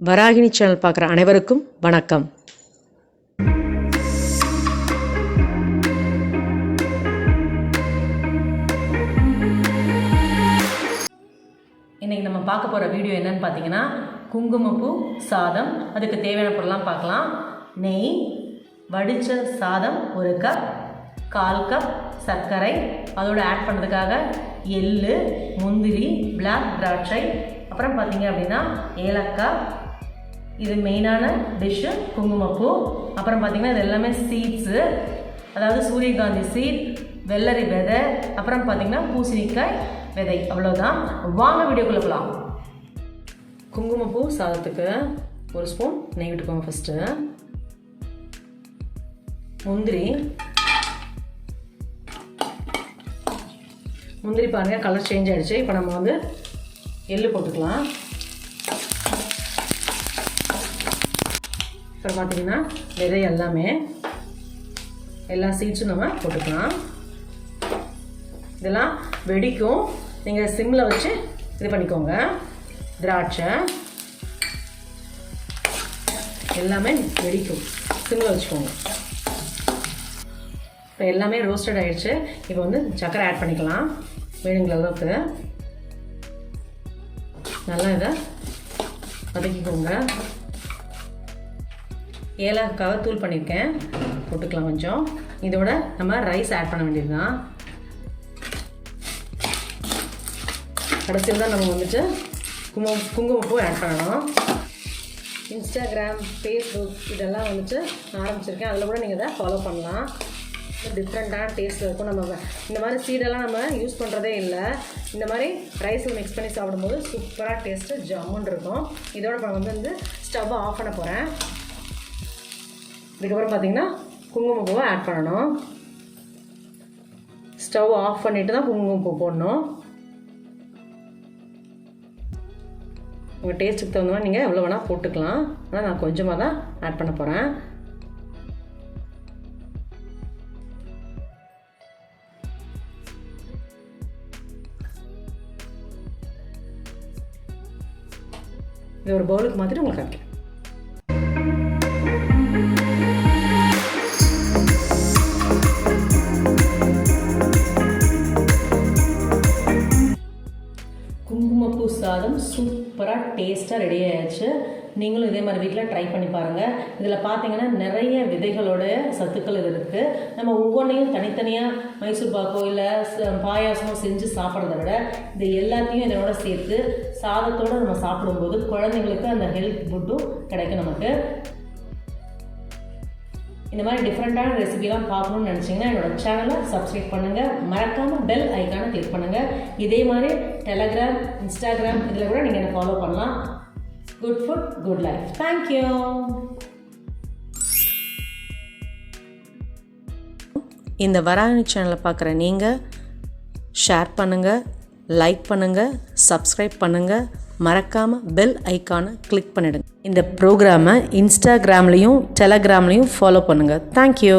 Varahini channel பார்க்குற அனைவருக்கும் வணக்கம். இன்றைக்கி நம்ம பார்க்க போகிற வீடியோ என்னன்னு பார்த்தீங்கன்னா குங்குமப்பூ சாதம். அதுக்கு தேவையான பொருள்லாம் பார்க்கலாம். நெய், வடித்த சாதம் 1 கப், 1/4 கப் சர்க்கரை, அதோடு ஆட் பண்ணுறதுக்காக எள்ளு, முந்திரி, பிளாக் திராட்சை, அப்புறம் பார்த்தீங்க அப்படின்னா ஏலக்காய். இது மெயினான டிஷ்ஷு குங்குமப்பூ. அப்புறம் பார்த்திங்கன்னா இது எல்லாமே சீட்ஸு, அதாவது சூரியகாந்தி சீட், வெள்ளரி விதை, அப்புறம் பார்த்திங்கன்னா பூசணிக்காய் விதை. அவ்வளோதான். வாங்க வீடியோக்குள்ளே போகலாம். குங்குமப்பூ சாதத்துக்கு 1 ஸ்பூன் நெய் விட்டுக்கோங்க. ஃபஸ்ட்டு முந்திரி பாருங்கள் கலர் சேஞ்ச் ஆகிடுச்சு. இப்போ நம்ம வந்து எள்ளு போட்டுக்கலாம். அப்புறம் பார்த்திங்கன்னா விதை எல்லாமே எல்லா சீட்ஸும் நம்ம போட்டுக்கலாம். இதெல்லாம் வெடிக்கும், நீங்கள் சிம்மில் வச்சு இது பண்ணிக்கோங்க. திராட்சை எல்லாமே வெடிக்கும், சிம்மில் வச்சுக்கோங்க. இப்போ எல்லாமே ரோஸ்டட் ஆகிடுச்சு. இப்போ வந்து சர்க்கரை ஆட் பண்ணிக்கலாம் வேணுங்கிற அளவுக்கு. நல்லா இதை வதக்கிக்கோங்க. ஏலக்காவை தூள் பண்ணியிருக்கேன், போட்டுக்கலாம் கொஞ்சம். இதோட நம்ம ரைஸ் ஆட் பண்ண வேண்டியது தான். கடைசியில் தான் நம்ம வந்துட்டு குங்குமப்பூ ஆட் பண்ணணும். இன்ஸ்டாகிராம், ஃபேஸ்புக் இதெல்லாம் வந்துட்டு ஆரம்பிச்சிருக்கேன். அதில் கூட நீங்கள் இதை ஃபாலோ பண்ணலாம். டிஃப்ரெண்ட்டான டேஸ்ட்டில் இருக்கும். நம்ம இந்த மாதிரி சீடெல்லாம் நம்ம யூஸ் பண்ணுறதே இல்லை. இந்த மாதிரி ரைஸில் மிக்ஸ் பண்ணி சாப்பிடும்போது சூப்பராக டேஸ்ட்டு ஜம்முன்னு இருக்கும். இதோட நான் வந்து ஸ்டவ்வை ஆஃப் பண்ண போகிறேன். இதுக்கப்புறம் பார்த்திங்கன்னா குங்குமப்பூவை ஆட் பண்ணணும். ஸ்டவ் ஆஃப் பண்ணிவிட்டு தான் குங்குமப்பூ போடணும். உங்கள் டேஸ்ட்டுக்கு தகுந்த மாதிரி நீங்கள் எவ்வளோ வேணால் போட்டுக்கலாம். ஆனால் நான் கொஞ்சமாக தான் ஆட் பண்ண போகிறேன். இது ஒரு பவுலுக்கு மாற்றிட்டு உங்களுக்கு காமிக்கிறேன். குங்குமப்பூ சாதம் சூப்பராக டேஸ்ட்டாக ரெடி ஆகிடுச்சு. நீங்களும் இதே மாதிரி வீட்டில் ட்ரை பண்ணி பாருங்கள். இதில் பார்த்தீங்கன்னா நிறைய விதைகளோட சத்துக்கள் இது இருக்குது. நம்ம ஒவ்வொன்றையும் தனித்தனியாக மைசூர் பாக்கோ இல்லை பாயாசமோ செஞ்சு சாப்பிட்றத விட இது எல்லாத்தையும் இதனோட சேர்த்து சாதத்தோடு நம்ம சாப்பிடும்போது குழந்தைங்களுக்கு அந்த ஹெல்த் ஃபுட்டும் கிடைக்கும் நமக்கு. இந்த மாதிரி டிஃப்ரெண்ட்டான ரெசிபிலாம் பார்க்கணுன்னு நினச்சிங்கன்னா என்னோடய சேனலை சப்ஸ்கிரைப் பண்ணுங்கள். மறக்காமல் பெல் ஐக்கானை கிளிக் பண்ணுங்கள். இதே மாதிரி டெலகிராம், இன்ஸ்டாகிராம் இதில் கூட நீங்கள் என்னை ஃபாலோ பண்ணலாம். Good food, good life. Thank you. இந்த வராகினி சேனலை பார்க்குற நீங்கள் ஷேர் பண்ணுங்கள், லைக் பண்ணுங்கள், சப்ஸ்கிரைப் பண்ணுங்கள். மறக்காமல் பெல் ஐக்கானை கிளிக் பண்ணிடுங்க. இந்த ப்ரோக்ராமை இன்ஸ்டாகிராம்லேயும் டெலகிராம்லேயும் ஃபாலோ பண்ணுங்கள். தேங்க்யூ.